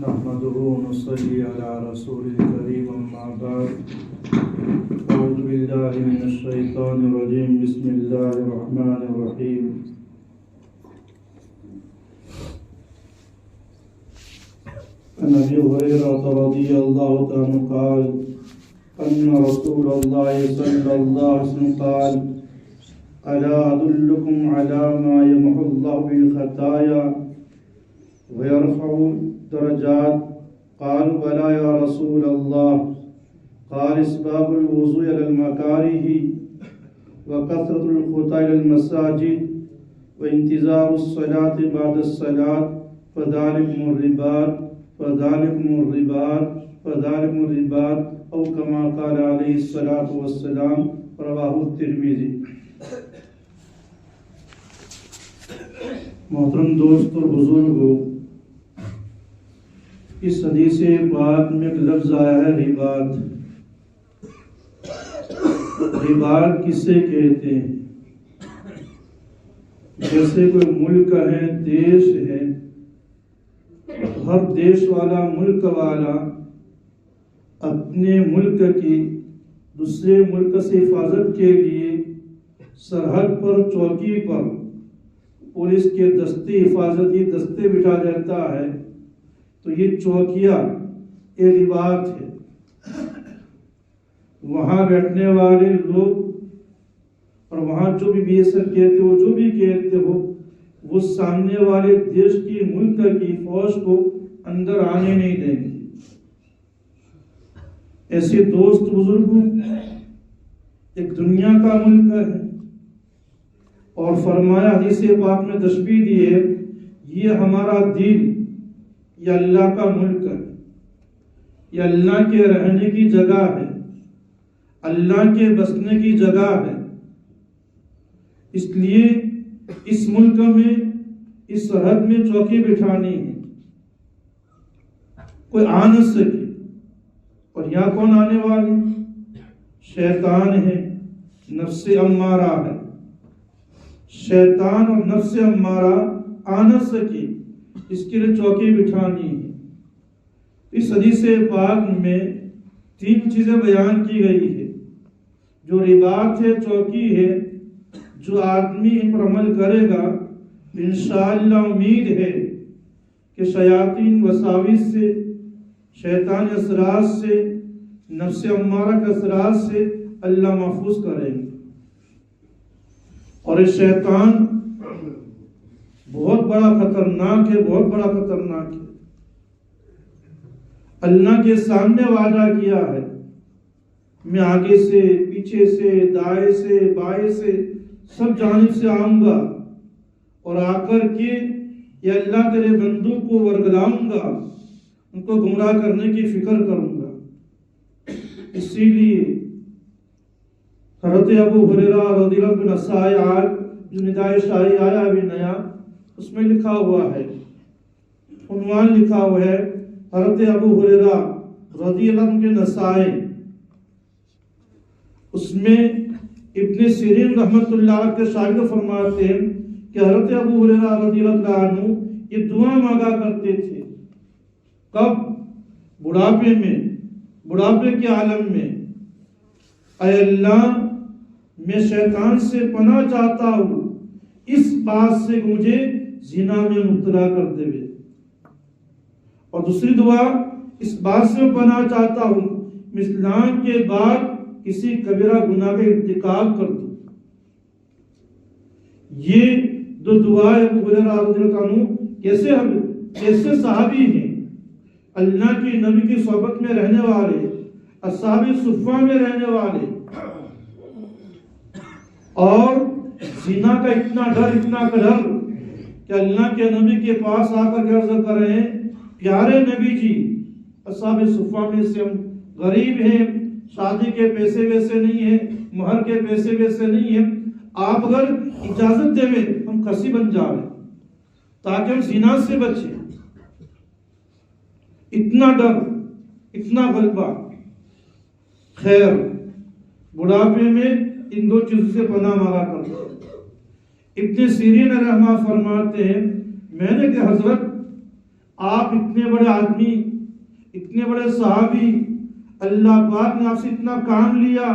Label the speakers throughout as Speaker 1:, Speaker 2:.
Speaker 1: نحمده ونصلي على رسوله الكريم أما بعد أعوذ بالله من الشيطان الرجيم بسم الله الرحمن الرحيم عن أبي هريرة رضي الله عنه قال أن رسول الله صلى الله عليه وسلم قال ألا أدلكم على ما يمحو الله به الخطايا ويرفع درجات قالوا بلى يا رسول الله قال اسباب الوضوء إلى المكاره وكثرة الخطى إلى المساجد وانتظار الصلاة بعد الصلاة فذلكم الرباط فذلكم الرباط فذلكم الرباط أو كما قال عليه الصلاة والسلام رواه الترمذی۔ محترم دوست اور بزرگوں، اس حدیث پاک میں ایک لفظ آیا ہے رباط۔ رباط کسے کہتے ہیں؟ جیسے کوئی ملک ہے، دیش ہے، ہر دیش والا، ملک والا اپنے ملک کی دوسرے ملک سے حفاظت کے لیے سرحد پر، چوکی پر پولیس کے دستے، حفاظتی دستے بٹھا دیتا ہے، تو یہ چوکیاں یہ رباط ہے۔ وہاں بیٹھنے والے لوگ اور وہاں جو بھی بی ایس ایف کہتے ہو، جو بھی کہتے ہو، وہ سامنے والے دیش کی، ملک کی فوج کو اندر آنے نہیں دیں گے۔ ایسے دوست بزرگوں، ایک دنیا کا ملک ہے، اور فرمایا حدیث پاک میں تشبیہ دی ہے، یہ ہمارا دل، یہ اللہ کا ملک ہے، یہ اللہ کے رہنے کی جگہ ہے، اللہ کے بسنے کی جگہ ہے۔ اس لیے اس ملک میں، اس سرحد میں چوکی بٹھانی ہے، کوئی آ نہ سکے۔ اور یہاں کون آنے والے؟ شیطان ہے، نفس امارہ ہے۔ شیطان اور نفس امارہ آ نہ سکے، اس کے لیے چوکی بٹھانی ہے۔ اس حدیث پاک میں 3 چیزیں بیان کی گئی ہے۔ جو رباط ہے، چوکی ہے، جو آدمی ان پر عمل کرے گا، انشاءاللہ امید ہے کہ شیاطین وساوس سے، شیطان اثرات سے، نفس امارہ کے اثرات سے اللہ محفوظ کریں گے۔ اور یہ شیطان بہت بڑا خطرناک ہے، بہت بڑا خطرناک ہے۔ اللہ کے سامنے وعدہ کیا ہے، میں آگے سے، پیچھے سے، دائیں سے، بائیں سے، سب جانب سے آؤں گا، اور آ کر کے یہ اللہ تیرے بندوں کو ورگلاؤں گا، ان کو گمراہ کرنے کی فکر کروں گا۔ اسی لیے حضرت ابو ہریرہ رضی اللہ عنہ نسائی آج جو ندائے شاہی آیا ابھی نیا، اس میں لکھا ہوا ہے، عنوان لکھا ہوا ہے، حضرت ابو ہریرہ رضی اللہ عنہ کے نسائی۔ اس میں ابن سیرین رحمت اللہ علیہ کے شاگرد فرماتے ہیں کہ حضرت ابو ہریرہ رضی اللہ عنہ یہ دعا مانگا کرتے تھے۔ کب؟ بڑھاپے میں، بڑھاپے کے عالم میں، اے اللہ میں شیطان سے پناہ چاہتا ہوں اس بات سے کہ مجھے زنا میں مبتلا کر دے۔ اور دوسری دعا، اس بات سے پناہ چاہتا ہوں میں اسلام کے بعد کسی کبیرہ گناہ کا ارتکاب کر دوں۔ یہ 2 دعائیں ابو ہریرہ رضی اللہ عنہ کیسے صحابی ہیں، اللہ کی نبی کی صحبت میں رہنے والے، اصحاب صفہ میں رہنے والے، اور زنا کا اتنا ڈر کہ اللہ کے نبی کے پاس آ کر عرض کر رہے ہیں، پیارے نبی جی، اصحاب صفہ میں سے ہم غریب ہیں، شادی کے پیسے ویسے نہیں ہیں، مہر کے پیسے ویسے نہیں ہیں، آپ اگر اجازت دیں ہم کسی بن جائیں تاکہ ہم زنا سے بچیں۔ اتنا ڈر، اتنا غلبہ۔ خیر، بڑھاپے میں ان 2 چیزوں سے پناہ مانگا کرتے۔ ابن سیرین رحمہ فرماتے ہیں، میں نے کہ حضرت آپ اتنے بڑے آدمی، اتنے بڑے صحابی، اللہ پاک نے آپ سے اتنا کام لیا،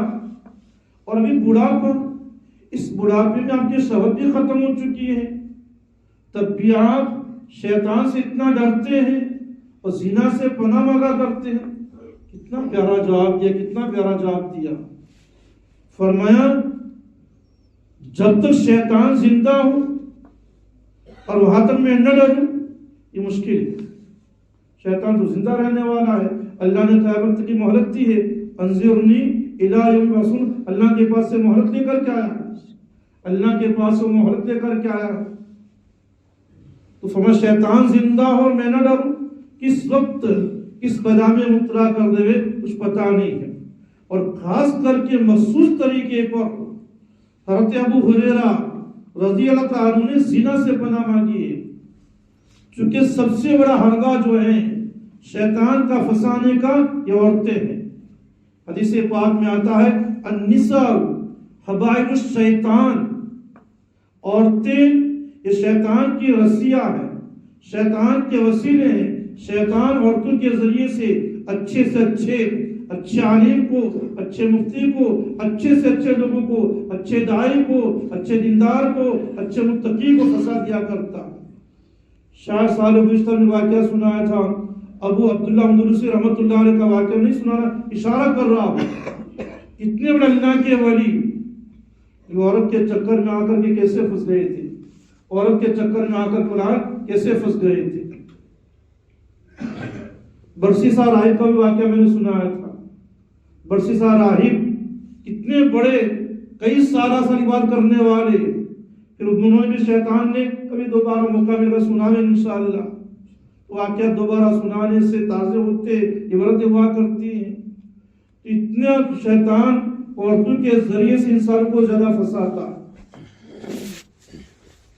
Speaker 1: اور ابھی بڑھاپا، اس بڑھاپے میں آپ کی شہوت بھی ختم ہو چکی ہے، تب بھی آپ شیطان سے اتنا ڈرتے ہیں اور زنا سے پناہ مانگا کرتے ہیں۔ کتنا پیارا جواب دیا، کتنا پیارا جواب دیا۔ فرمایا جب تک شیطان زندہ ہو اور وہاں تک میں نہ ڈروں، یہ مشکل ہے۔ شیطان تو زندہ رہنے والا ہے، اللہ نے قیامت تک کی مہلت دی ہے، انظرنی الی یوم یبعثون، اللہ کے پاس سے مہلت لے کر کے آیا، اللہ کے پاس سے مہلت لے کر کے آیا۔ تو فرمایا شیطان زندہ ہو میں نہ ڈروں، کس وقت کس بلا میں مبتلا کر دے کچھ پتہ نہیں ہے۔ اور خاص کر کے مخصوص طریقے پر حضرت ابو ہریرہ رضی اللہ تعالیٰ عنہ نے زنا سے پناہ مانگی ہے، چونکہ سب سے بڑا حلقہ جو ہے شیطان کا پھنسانے کا یہ عورتیں ہیں۔ حدیث پاک میں آتا ہے النساء حبائل الشیطان، عورتیں یہ شیطان کی رسیاں ہیں، شیطان کے وسیلے ہیں۔ شیطان عورتوں کے ذریعے سے اچھے عالم کو، اچھے مفتی کو، اچھے سے اچھے لوگوں کو، اچھے داعی کو، اچھے دیندار کو، اچھے متقی کو پھنسا دیا کرتا۔ شاہ سال گزشتہ میں واقعہ سنایا تھا، ابو عبداللہ اندلسی رحمۃ اللہ علیہ کا واقعہ نہیں سنانا، اشارہ کر رہا ہوں۔ اتنے بڑے اللہ کے ولی عورت کے چکر میں آ کر کے کیسے پھنس گئے تھے، عورت کے چکر میں آ کر قرآن کیسے پھنس گئے تھے۔ برسیسا راہب کا بھی واقعہ میں نے سنایا تھا۔ برسیسا راہب کتنے بڑے، کئی سالہ عبادت کرنے والے، پھر انہوں نے بھی شیطان نے کبھی دوبارہ موقع ملے گا سناویں انشاءاللہ، واقعہ دوبارہ سنانے سے تازے ہوتے، عبرتیں ہوا کرتی ہیں۔ اتنا شیطان عورتوں کے ذریعے سے انسان کو زیادہ پھنساتا۔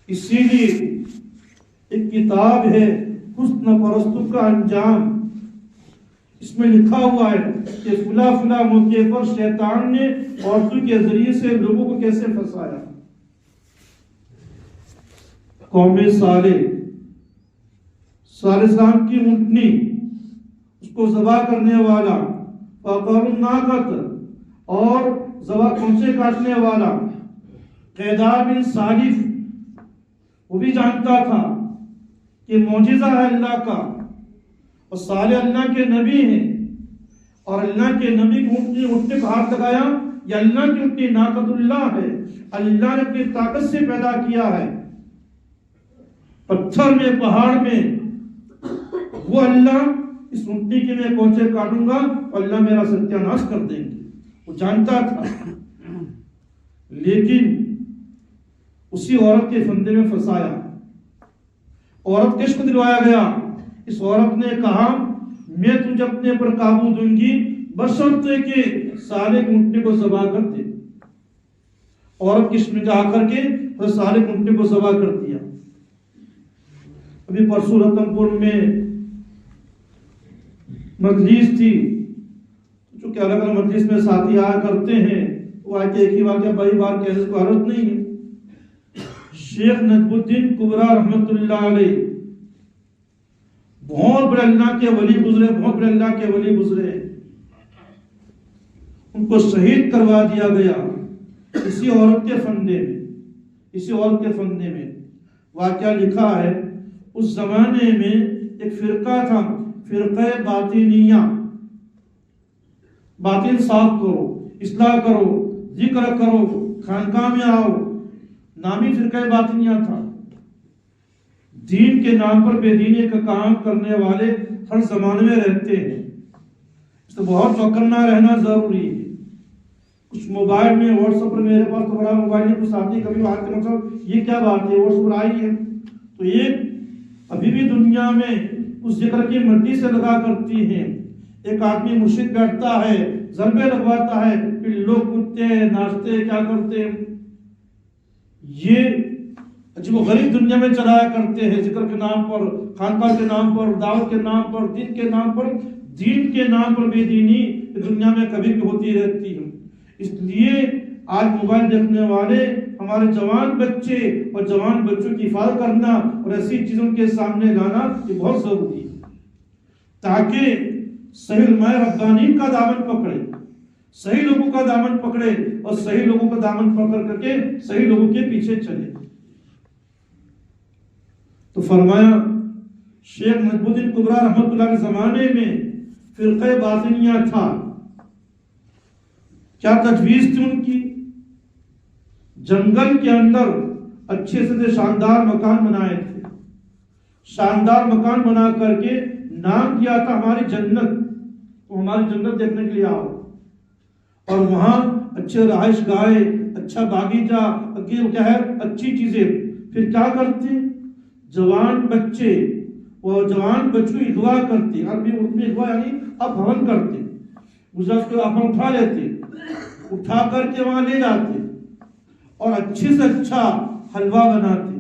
Speaker 1: اسی لیے ایک کتاب ہے حسن پرستوں کا انجام، اس میں لکھا ہوا ہے کہ فلاں فلاں موقع پر شیطان نے عورتوں کے ذریعے سے لوگوں کو کیسے پھنسایا۔ قوم صالح اسلام کی اونٹنی، اس کو ذبح کرنے والا، فقر الناقۃ، اور ذبح کونچے کاٹنے والا قیدار بن صالف، وہ بھی جانتا تھا کہ معجزہ ہے اللہ کا، اور صالح اللہ کے نبی ہیں، اور اللہ کے نبی کو اونٹنے کو ہاتھ لگایا، یہ اللہ کی اونٹنی ناقۃ اللہ ہے، اللہ نے اپنی طاقت سے پیدا کیا ہے، پتھر میں، پہاڑ میں، وہ اللہ اس اونٹنی کے میں کوچے کاٹوں گا اور اللہ میرا ستیہ ناش کر دیں گے۔ وہ جانتا تھا، لیکن اسی عورت کے فندے میں پھنسایا، عورت کس کو دلوایا گیا؟ اس عورت نے کہا میں تجھے اپنے پر قابو دوں گی بشرطے کہ صالح کی اونٹنی کو ذبح کر دے۔ عورت کس میں جا کر کے صالح کی اونٹنی کو ذبح کر دیا۔ ابھی پرسوں رتن پور میں مجلس تھی، چونکہ الگ الگ مجلس میں ساتھی آیا کرتے ہیں، وہ آئے کہ ایک ہی واقعہ بڑی بار کہنے کو حرج نہیں ہے۔ شیخ نجم الدین کبرا رحمت اللہ علیہ بہت بڑے اللہ کے ولی گزرے، بہت بڑے اللہ کے ولی گزرے، ان کو شہید کروا دیا گیا اسی عورت کے فندے میں، اسی عورت کے فندے میں۔ واقعہ لکھا ہے اس زمانے میں ایک فرقہ تھا، فرقہ باطنیہ، باطن صاف کرو، اصلاح کرو، ذکر کرو، خانقاہ میں آؤ، نامی فرقہ باطنیہ تھا۔ دین کے نام پر بے دینی کا کام کرنے والے ہر زمانے میں رہتے ہیں، اس تو بہت چوکنا رہنا ضروری ہے۔ کچھ موبائل میں واٹس ایپ پر، میرے پاس تو بڑا موبائل ہے، کچھ ساتھی کبھی آتے ہیں مطلب یہ کیا بات ہے، واٹس ایپ آئی ہے تو یہ ابھی بھی دنیا میں اس ذکر کی مٹی سے لگا کرتی ہیں۔ ایک آدمی مرشد بیٹھتا ہے، ضربے لگواتا ہے، پھر لوگ کودتے ناچتے کیا کرتے ہیں، یہ عجیب و غریب دنیا میں چلایا کرتے ہیں، ذکر کے نام پر، خانقاہ کے نام پر، دعوت کے نام پر، دین کے نام پر، دین کے نام پر بے دینی دنیا میں کبھی بھی ہوتی رہتی ہے۔ اس لیے آج موبائل دیکھنے والے ہمارے جوان بچے اور جوان بچوں کی حفاظت کرنا اور ایسی چیزوں کے سامنے لانا یہ بہت ضروری ہے تاکہ صحیح علماء ربانی کا دامن پکڑے، صحیح لوگوں کا دامن پکڑے اور صحیح لوگوں کا دامن پکڑ کر کے صحیح لوگوں کے پیچھے چلے۔ تو فرمایا شیخ نجم الدین کبریٰ رحمۃ اللہ کے زمانے میں فرقہ باطنیہ تھا، کیا تجویز تھی ان کی؟ جنگل کے اندر اچھے سے شاندار مکان بنائے تھے، شاندار مکان بنا کر کے نام دیا تھا ہماری جنت، تو ہماری جنت دیکھنے کے لیے آؤ، اور وہاں اچھے رہائش گاہ، اچھا باغیچہ، کیا ہے اچھی چیزیں۔ پھر کیا کرتے؟ جوان بچے وہ جوان بچوں اغوا کرتے، عربی اردو میں اغوا یعنی اپہرن کرتے، گجرات کو اپہرن اٹھا لیتے، اٹھا کر کے وہاں لے جاتے اور اچھے سے اچھا حلوہ بناتے،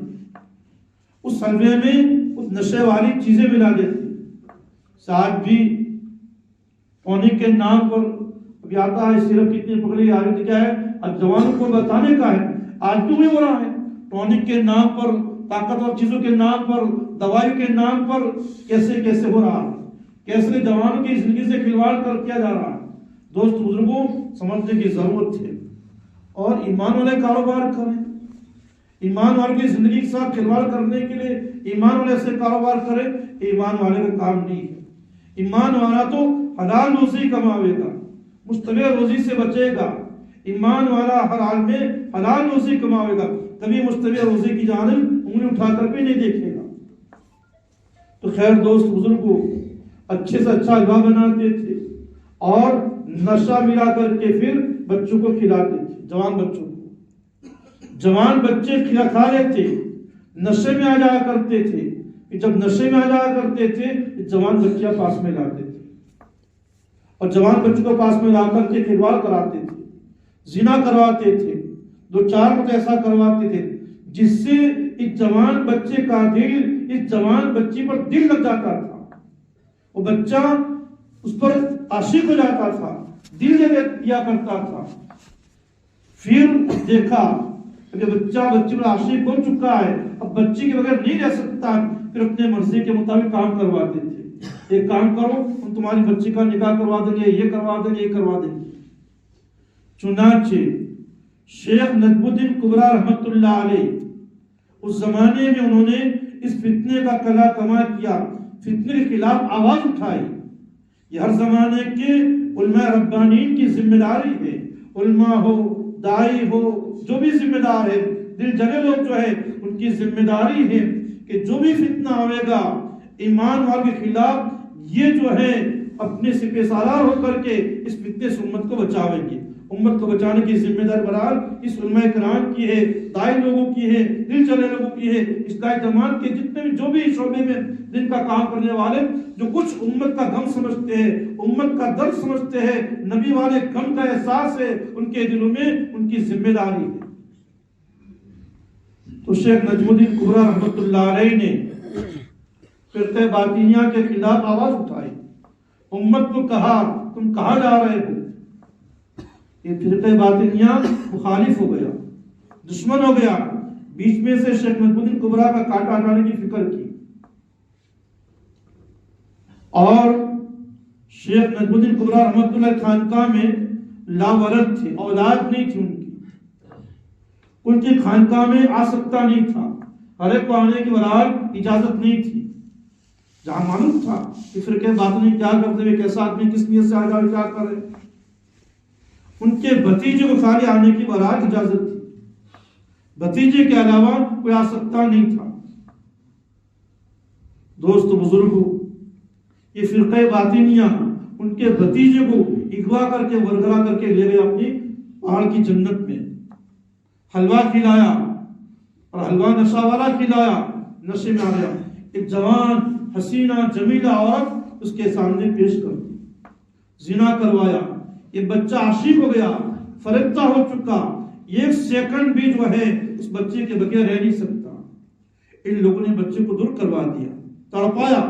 Speaker 1: اس حلوے میں اس نشے والی چیزیں ملا دیتے، ساتھ بھی پانی کے نام پر ابھی آتا ہے صرف کتنی پکڑی آ رہی تھی، کیا ہے اب جوانوں کو بتانے کا ہے، آج کیوں نہیں ہو رہا ہے؟ ٹونک کے نام پر، طاقتور چیزوں کے نام پر، دوائی کے نام پر کیسے کیسے ہو رہا ہے، کیسے جوانوں کی زندگی سے کھلواڑ کر کیا جا رہا ہے۔ دوست بزرگوں سمجھنے کی ضرورت ہے، اور ایمان والے کاروبار کریں، ایمان والوں کی زندگی کے ساتھ کھلواڑ کرنے کے لیے ایمان والے سے کاروبار کریں، ایمان والے کا کام نہیں ہے۔ ایمان والا تو حلال روزی کماوے گا، مشتبہ روزی سے بچے گا، ایمان والا ہر حال میں حلال روزی کماوے گا، کبھی مشتبہ روزی کی جانب انگلی اٹھا کر بھی نہیں دیکھے گا۔ تو خیر دوست بزرگوں اچھے سے اچھا حلوہ بناتے تھے اور نشہ ملا کر کے پھر بچوں کو کھلاتے تھے، جوان بچوں کو، جوان بچے کھا لیتے، نشے میں آ جایا کرتے تھے، جب نشے میں آ جایا کرتے تھے جوان بچیاں پاس میں لاتے تھے اور جوان بچوں کو پاس میں لا کر کے کھلواڑ کراتے تھے، زنا کرواتے تھے، دو چار کو ایسا کرواتے تھے جس سے اس جوان بچے کا دل اس جوان بچی پر دل لگ جاتا تھا، وہ بچہ اس پر عاشق ہو جاتا تھا، دل دے دیا کرتا تھا۔ پھر دیکھا کہ بچہ بچی پر عاشق ہو چکا ہے، اب بچی کے بغیر نہیں رہ سکتا، پھر اپنے مرضی کے مطابق کام کرواتے تھے، ایک کام کرو ہم تمہاری بچی کا نکاح کروا دیں گے، یہ کروا دیں گے، یہ کروا دیں گے۔ چنانچہ شیخ نجم الدین کبریٰ رحمۃ اللہ علیہ اس زمانے میں انہوں نے اس فتنے کا کلا کما کیا، فتنے کے خلاف آواز اٹھائی۔ یہ ہر زمانے کے علماء ربانین کی ذمہ داری ہے، علماء ہو، دائی ہو، جو بھی ذمہ دار ہے، دل جنے لوگ جو ہے ان کی ذمہ داری ہے کہ جو بھی فتنہ آئے گا ایمان والوں کے خلاف، یہ جو ہے اپنے سپہ سالار ہو کر کے اس فتنے سے امت کو بچاویں گے۔ امت کو بچانے کی ذمہ داری برحال اس علماء کرام کی ہے، دائی لوگوں کی ہے، دل چلے لوگوں کی ہے، اصلاح جماعت کے جتنے بھی جو بھی شعبے میں دن کا کام کرنے والے، جو کچھ امت کا غم سمجھتے ہیں، امت کا درد سمجھتے ہیں، نبی والے غم کا احساس ہے ان کے دلوں میں، ان کی ذمہ داری ہے۔ تو شیخ نجم الدین کبریٰ رحمۃ اللہ علیہ نے فرقہ باطنیہ کے خلاف آواز اٹھائی، امت کو کہا تم کہاں جا رہے ہو؟ یہ فرقہ باطنیہ مخالف ہو گیا، دشمن ہو گیا، بیچ میں سے شیخ نجم الدین کبریٰ کا کاٹا ہٹانے کی فکر کی، اور شیخ نجم الدین کبریٰ رحمۃ اللہ خانقاہ میں لاولد تھے، اولاد نہیں تھی ان کی خانقاہ میں آ سکتا نہیں تھا، ہر ایک کو آنے کی برحال اجازت نہیں تھی، جہاں معلوم تھا کہ فرقہ باطنی کیا کرتے ہوئے، کیسا آدمی کس نیت سے آ جائے کیا کرے، ان کے بھتیجے کو خالی آنے کی برحال اجازت تھی، بھتیجے کے علاوہ کوئی آ سکتا نہیں تھا۔ دوست بزرگوں یہ فرقہ باطنیہ ان کے بھتیجے کو اغوا کر کے ورگلا کر کے لے گئے اپنی پہاڑ کی جنت میں، حلوہ کھلایا اور حلوہ نشہ والا کھلایا، نشے میں آ گیا، ایک جوان حسینہ جمیلہ عورت اس کے سامنے پیش کر دی، زنا کروایا، یہ بچہ عاشق ہو گیا، فرشتہ ہو چکا، ایک سیکنڈ بھی جو ہے اس بچے کے بغیر رہ نہیں سکتا، ان لوگوں نے بچے کو دور کروا دیا، تڑپایا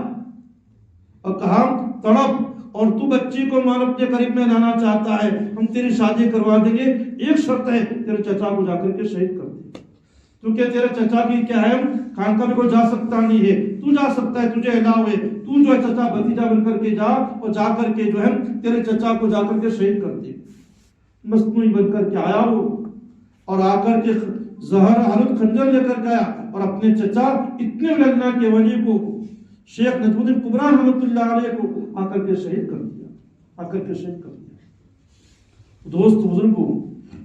Speaker 1: اور کہا تڑپ، اور تو بچی کو مان اپنے قریب میں لانا چاہتا ہے، ہم تیری شادی کروا دیں گے، ایک شرط ہے تیرے چچا کو جا کر کے شہید کر دیں۔ کیونکہ تیرے چچا کی کیا ہے خانقاہ میں کوئی جا سکتا نہیں ہے، تو جا سکتا ہے، تجھے الاؤ ہے، تو جو ہے چچا بھتیجا بن کر کے جا اور جا کر کے جو ہے تیرے چچا کو جا کر کے شہید کر دے۔ مصنوعی بن کر کے آیا وہ، اور آ کر کے زہر حالت خنجر لے کر گیا اور اپنے چچا اتنے بڑے اللہ کے ولی کو شیخ نجم الدین کبریٰ رحمۃ اللہ علیہ کو آ کر کے شہید کر دیا، آ کر کے شہید کر دیا۔ دوست بزرگوں،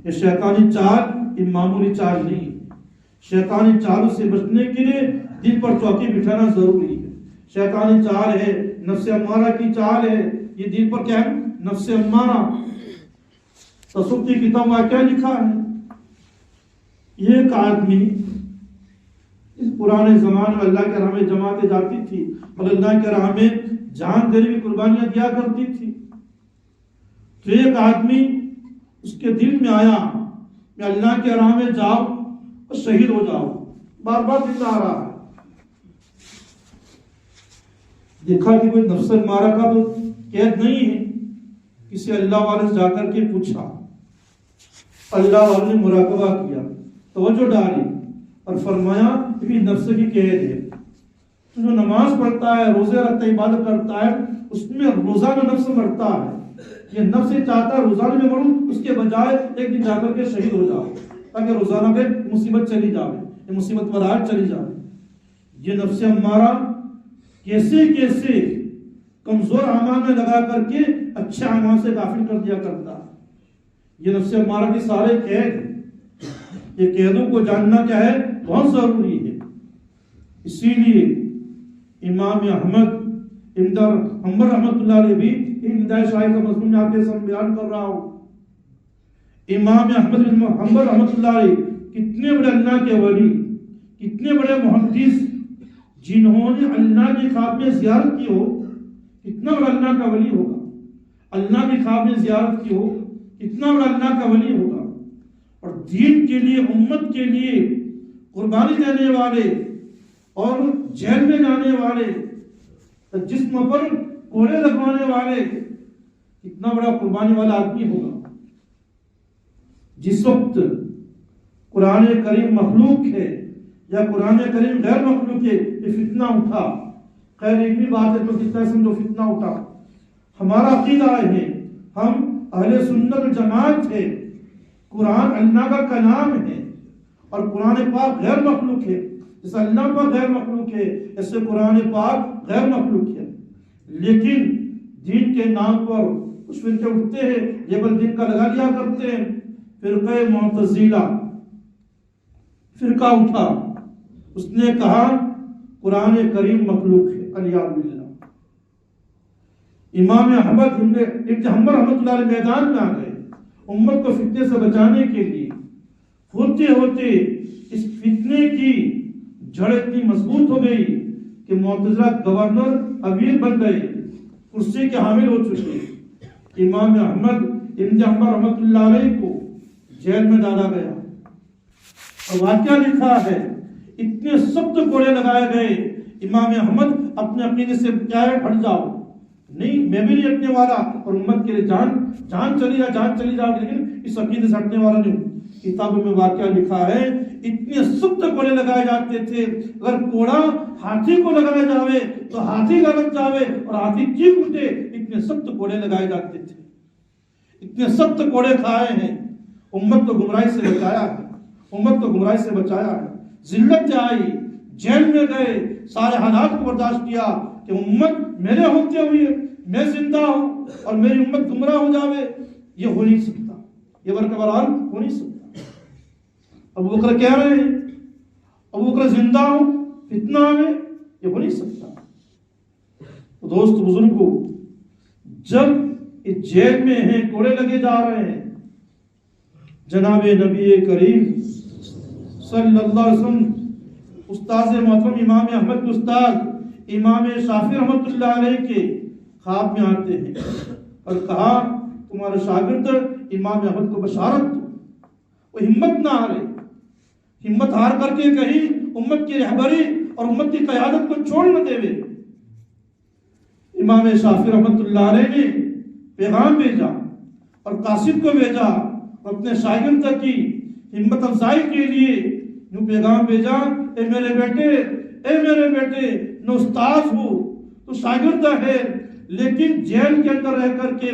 Speaker 1: یہ شیطانی چال یہ معمولی چال نہیں ہے۔ شیطانی چالوں سے بچنے کے لیے دل پر چوکی بٹھانا ضروری ہے۔ شیطانی چال ہے، نفس امارہ کی چال ہے، یہ دل پر کیا ہے؟ نفس امارہ۔ تصوف کی کتاب میں کیا لکھا ہے؟ یہ ایک آدمی اس پرانے زمانے میں اللہ کے راہ میں جماعتیں جاتی تھی اور اللہ کے راہ میں جان دینے کی قربانیاں دیا کرتی تھی، تو ایک آدمی اس کے دل میں آیا میں اللہ کے راہ میں جاؤ اور شہید ہو جاؤ، بار بار دل آ رہا ہے۔ دیکھا کہ کوئی نفس مارا کا تو قید نہیں ہے، کسی اللہ والے سے جا کر کے پوچھا، اللہ والے نے مراقبہ کیا، توجہ ڈالی اور فرمایا کہ نفس کی قید ہے، تو جو نماز پڑھتا ہے، روزے رکھتا ہے، عبادت کرتا ہے، اس میں روزانہ نفس مرتا ہے۔ یہ نفس چاہتا ہے روزانہ میں مروں، اس کے بجائے ایک دن جا کر کے شہید ہو جاؤ تاکہ روزانہ پہ مصیبت چلی جائے، یہ مصیبت برات چلی جائے۔ یہ نفس امارہ کیسے کیسے کمزور اعمال میں لگا کر کے اچھے اعمال سے غافل کر دیا کرتا ہے۔ یہ نفس امارہ کی سارے قید، یہ قیدوں کو جاننا کیا ہے؟ بہت ضروری ہے۔ اسی لیے امام احمد حنبل رحمۃ اللہ علیہ بھی ہدایت شاہی کا مضمون میں آپ کے سامنے بیان کر رہا ہوں۔ امام احمد بن حنبل رحمۃ اللہ علیہ کتنے بڑے اللہ کے ولی، کتنے بڑے محدث، جنہوں نے اللہ کی خواب میں زیارت کی ہو، کتنا بڑا اللہ کا ولی ہوگا، اللہ کی خواب میں زیارت کی ہو کتنا بڑا اللہ کا ولی ہوگا، اور دین کے لیے، امت کے لیے قربانی دینے والے اور جیل میں جانے والے، جسم پر کوڑے لگوانے والے، کتنا بڑا قربانی والا آدمی ہوگا۔ جس وقت قرآن کریم مخلوق ہے یا قرآن کریم غیر مخلوق ہے، یہ فتنہ اٹھا، خیر ایک بھی بات ہے تو کتنا سمجھو فتنہ اٹھا۔ ہمارا عقیدہ ہے، ہم اہل سنت جماعت ہے، قرآن اللہ کا کلام ہے اور قرآن پاک غیر مخلوق ہے، جیسے اللہ پاک غیر مخلوق ہے ایسے قرآن پاک غیر مخلوق ہے، لیکن دین کے نام پر کچھ فرقے اٹھتے ہیں، لیبل دین کا لگا لیا کرتے ہیں۔ فرقہ معتزلہ فرقہ اٹھا، اس نے کہا قرآن کریم مخلوق ہے، علیاذ باللہ۔ امام احمد ابن حنبل رحمۃ اللہ علیہ میدان میں آ گئے امت کو فتنے سے بچانے کے لیے۔ ہوتے ہوتے اس فتنے کی جڑ اتنی مضبوط ہو گئی کہ معتزلہ گورنر امیر بن گئے، کرسی کے حامل ہو چکے۔ امام احمد ابن حنبل رحمۃ اللہ علیہ کو جیل میں ڈالا گیا، اور واقعہ لکھا ہے اتنے سخت کوڑے لگائے گئے، امام احمد اپنے عقیدے سے کیا ہے ہٹ جاؤ، نہیں میں بھی نہیں ہٹنے والا، اور امت کے لیے جان چلی جا، لیکن اس عقیدے سے ہٹنے والا نہیں۔ کتابوں میں واقعہ لکھا ہے اتنے سخت کوڑے لگائے جاتے تھے، اگر کوڑا ہاتھی کو لگایا جاوے تو ہاتھی لگ جاوے اور ہاتھی چیخ اٹھے، اتنے سخت کوڑے لگائے جاتے تھے، اتنے سخت کوڑے کھائے ہیں۔ امت کو گمراہی سے بچایا ہے، امت کو گمراہی سے بچایا ہے۔ ذلت آئی، جیل میں گئے، سارے حالات کو برداشت کیا کہ امت میرے ہوتے ہوئے میں زندہ ہوں اور میری امت گمراہ ہو جاوے، یہ ہو نہیں سکتا، یہ برقرار ہو نہیں سکتا۔ ابو بکر کہہ رہے ہیں ابو بکر زندہ ہوں، فتنہ میں یہ ہو نہیں سکتا۔ دوست بزرگوں، جب اس جیل میں ہیں، کوڑے لگے جا رہے ہیں، جناب نبی کریم صلی اللہ علیہ وسلم استاد محترم امام احمد کے استاد امام شافعی رحمۃ اللہ علیہ کے خواب میں آتے ہیں اور کہا تمہارے شاگرد امام احمد کو بشارت دو، وہ ہمت نہ ہارے، ہمت ہار کر کے کہیں امت کی رہبری اور امت کی قیادت کو چھوڑ نہ دے۔ امام شافعی رحمۃ اللہ علیہ نے پیغام بھیجا اور قاصد کو بھیجا، اپنے شاگرد کی ہمت افزائی کے لیے یوں پیغام بھیجا، اے میرے بیٹے میں استاذ ہوں، تو شاگرد ہے، لیکن جیل کے اندر رہ کر کے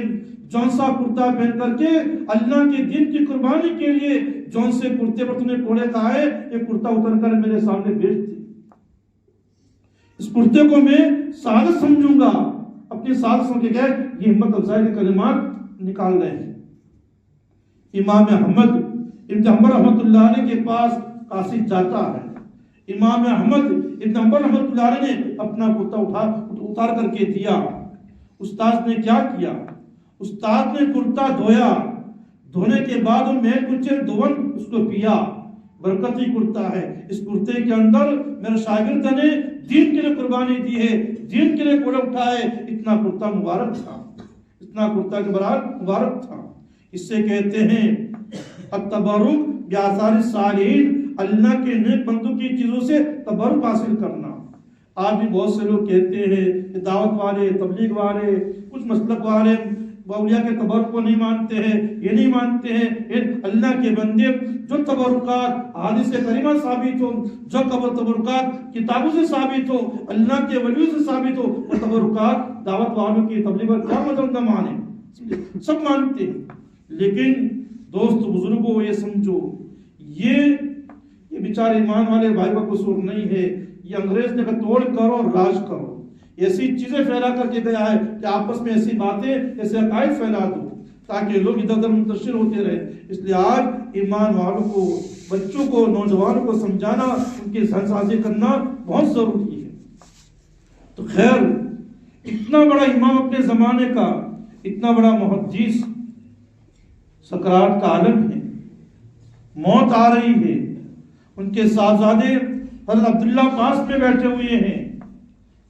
Speaker 1: جون سا کرتا پہن کر کے اللہ کے دین کی قربانی کے لیے جون سے کرتے پر تم نے کوڑے کہا ہے، یہ کرتا اتر کر میرے سامنے بھیج دے، اس کرتے کو میں سعادت سمجھوں گا۔ اپنی سعادت سمجھ کے گئے، یہ ہمت افزائی کے کلمات نکال رہے ہیں۔ امام احمد ابن حنبل رحمۃ اللہ علیہ کے پاس قاصد جاتا ہے، امام احمد ابن حنبل رحمۃ اللہ علیہ نے اپنا کرتا اتار کر کے دیا۔ استاد نے کیا کیا؟ استاد نے کرتا دھویا، دھونے کے بعد وہ میل کچے دون اس کو پیا۔ برکتی کرتا ہے، اس کرتے کے اندر میرے شاگرد نے دین کے لیے قربانی دی ہے، دین کے لیے کوڑا اٹھائے، اتنا کرتا مبارک تھا، اتنا کرتا کے برابر مبارک تھا۔ اس سے کہتے ہیں التبرک بآثار الصالحین، اللہ کے نیک بندوں کی چیزوں سے تبرک حاصل کرنا۔ آج بھی بہت سے لوگ کہتے ہیں کہ دعوت والے، تبلیغ والے، کچھ مسلک والے اولیاء کے تبرک کو نہیں مانتے ہیں، یہ نہیں مانتے ہیں۔ اللہ کے بندے جو تبرکات حدیث کریمہ ثابت ہو، جو تبرکات کتابوں سے ثابت ہو، اللہ کے ولیوں سے ثابت ہو، وہ تبرکات دعوت والوں کی تبلیغ پر کیا مطلب نہ مانے، سب مانتے ہیں۔ لیکن دوست بزرگوں یہ سمجھو، یہ بیچارے ایمان والے بھائی کا قصور نہیں ہے، یہ انگریز نے کہا توڑ کرو راج کرو، ایسی چیزیں پھیلا کر کے گیا ہے کہ آپس میں ایسی باتیں، ایسے عقائد پھیلا دو تاکہ لوگ ادھر ادھر منتشر ہوتے رہے۔ اس لیے آج ایمان والوں کو، بچوں کو، نوجوانوں کو سمجھانا، ان کی ذہن سازی کرنا بہت ضروری ہے۔ تو خیر، اتنا بڑا امام اپنے زمانے کا، اتنا بڑا محدث، سکرات کا عالم ہے، موت آ رہی ہے، ان کے صاحبزادے حضرت عبداللہ پاس میں بیٹھے ہوئے ہیں،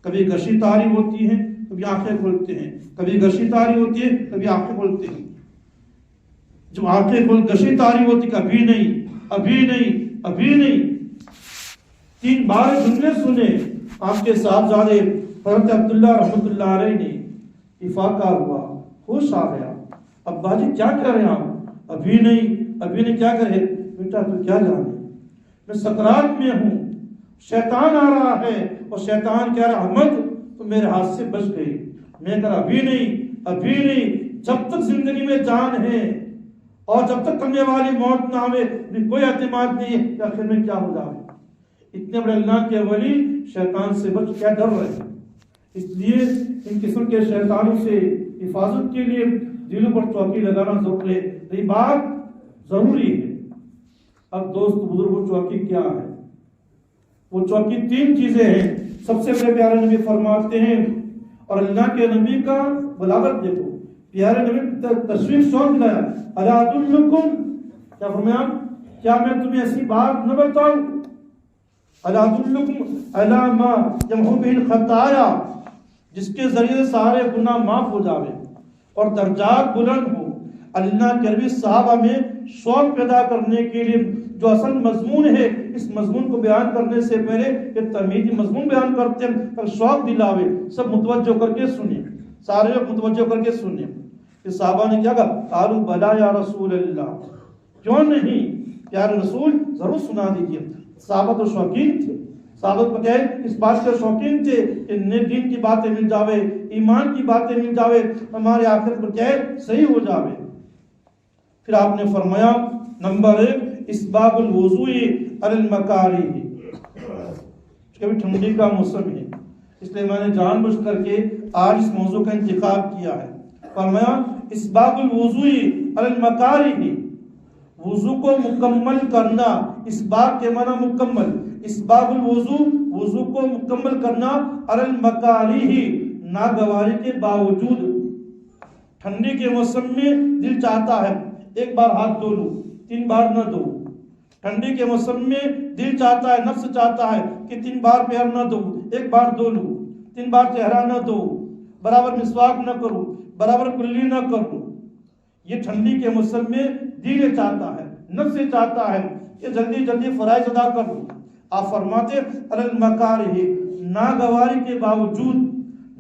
Speaker 1: کبھی گشی تاری ہوتی ہے، کبھی آنکھیں کھولتے ہیں، کبھی گشی تاری ہوتی ہے، کبھی آنکھیں کھولتے ہیں۔ جب آنکھیں کھول گشی تاری ہوتی، ابھی نہیں، 3 بار جملے سنے آپ کے صاحبزادے حضرت عبداللہ رحمۃ اللہ علیہ نے، افاقہ ہوا، ہوش آ گیا، ابا جی کیا کر رہے ہیں آپ؟ ابھی نہیں کیا کرے؟ بیٹا تو کیا جانے، میں سکرات میں ہوں، شیطان آ رہا ہے، اور شیطان کہہ رہا احمد تو میرے ہاتھ سے بچ گئی۔ میں کہہ رہا ابھی نہیں، جب تک زندگی میں جان ہے اور جب تک کرنے والی موت نہ آوے، کوئی اعتماد نہیں ہے کہ آخر میں کیا ہو جائے۔ اتنے بڑے اللہ کے ولی شیطان سے بچ کیا ڈر رہے ہیں۔ اس لیے ان قسم کے شیطانوں سے حفاظت کے لیے دلوں پر چوکی لگانا ضروری ہے، یہ بات ضروری ہے۔ اب دوست بزرگوں، چوکی کیا ہے؟ وہ چوکی 3 چیزیں ہیں۔ سب سے بڑے پیارے نبی فرماتے ہیں، اور اللہ کے نبی کا بلاغت دیکھو، پیارے نبی تشریف شوق دلایا، الا ادلکم، کیا فرمایا؟ کیا میں تمہیں ایسی بات نہ بتاؤں؟ الا ادلکم الا ما یمحو بہ الخطایا، جس کے ذریعے سارے گناہ معاف ہو جاوے اور درجات بلند ہو۔ اللہ کے نبی صحابہ میں شوق پیدا کرنے کے لیے جو اصل مضمون ہے، اس مضمون کو بیان کرنے سے پہلے ایک تمہیدی مضمون بیان کرتے ہیں تاکہ شوق دلاوے، سب متوجہ کر کے سنیں، سارے لوگ متوجہ کر کے سنیں کہ صحابہ نے کیا کہا، قالوا بلا یا رسول اللہ، کیوں نہیں پیارے رسول، ضرور سنا دیجیے۔ صحابہ تو شوقین تھے، صحابہ کو کیا ہے، اس بات کے شوقین تھے کہ دین کی باتیں مل جاوے، ایمان کی باتیں مل جاوے، ہمارے آخرت پر کیا ہے، صحیح ہو جاوے۔ پھر آپ نے فرمایا نمبر 1 اسباغ الوضوء علی المکارہ، کبھی ٹھنڈی کا موسم ہے، اس لیے میں نے جان بوجھ کر کے آج اس موضوع کا انتخاب کیا ہے۔ فرمایا اسباغ الوضوء علی المکارہ، وضو کو مکمل کرنا، اسباغ کے معنی مکمل، اسباغ الوضوء، وضو کو مکمل کرنا، علی المکارہ، ناگواری کے باوجود۔ ٹھنڈی کے موسم میں دل چاہتا ہے ایک بار ہاتھ دھو لوں، 3 بار نہ دو۔ ٹھنڈی کے موسم میں دل چاہتا ہے، نفس چاہتا ہے کہ 3 بار پیر نہ دو، 1 بار دھو لوں، 3 بار چہرہ نہ دو، برابر مسواک نہ کروں، برابر کلی نہ کروں۔ یہ ٹھنڈی کے موسم میں دل چاہتا ہے، نفس چاہتا ہے کہ جلدی جلدی فرائض ادا کر لوں۔ آپ فرماتے علی المکارہ، ناگواری کے باوجود،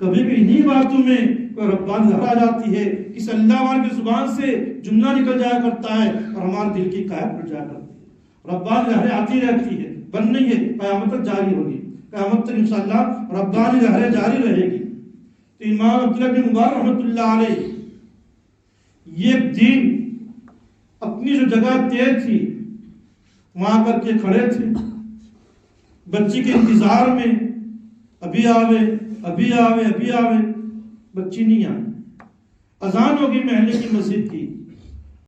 Speaker 1: کبھی بھی انہی باتوں میں کوئی ربانی لہر آ جاتی ہے، کسی اللہ والے کی زبان سے جملہ نکل جایا کرتا ہے اور ہمارے دل کی قائد ہو جایا کرتی ہے۔ ربانی لہریں آتی رہتی ہے، بند نہیں ہے، قیامت تک جاری ہوگی، قیامت تک انشاءاللہ ربانی لہریں جاری رہے گی۔ تو امام عبداللہ بن مبارک رحمۃ اللہ علیہ یہ دین اپنی جو جگہ طے تھی وہاں کر کے کھڑے تھے، بچی کے انتظار میں، ابھی آوے ابھی آوے ابھی آوے، بچی نہیں آئی۔ اذان ہوگی محلے کی مسجد کی،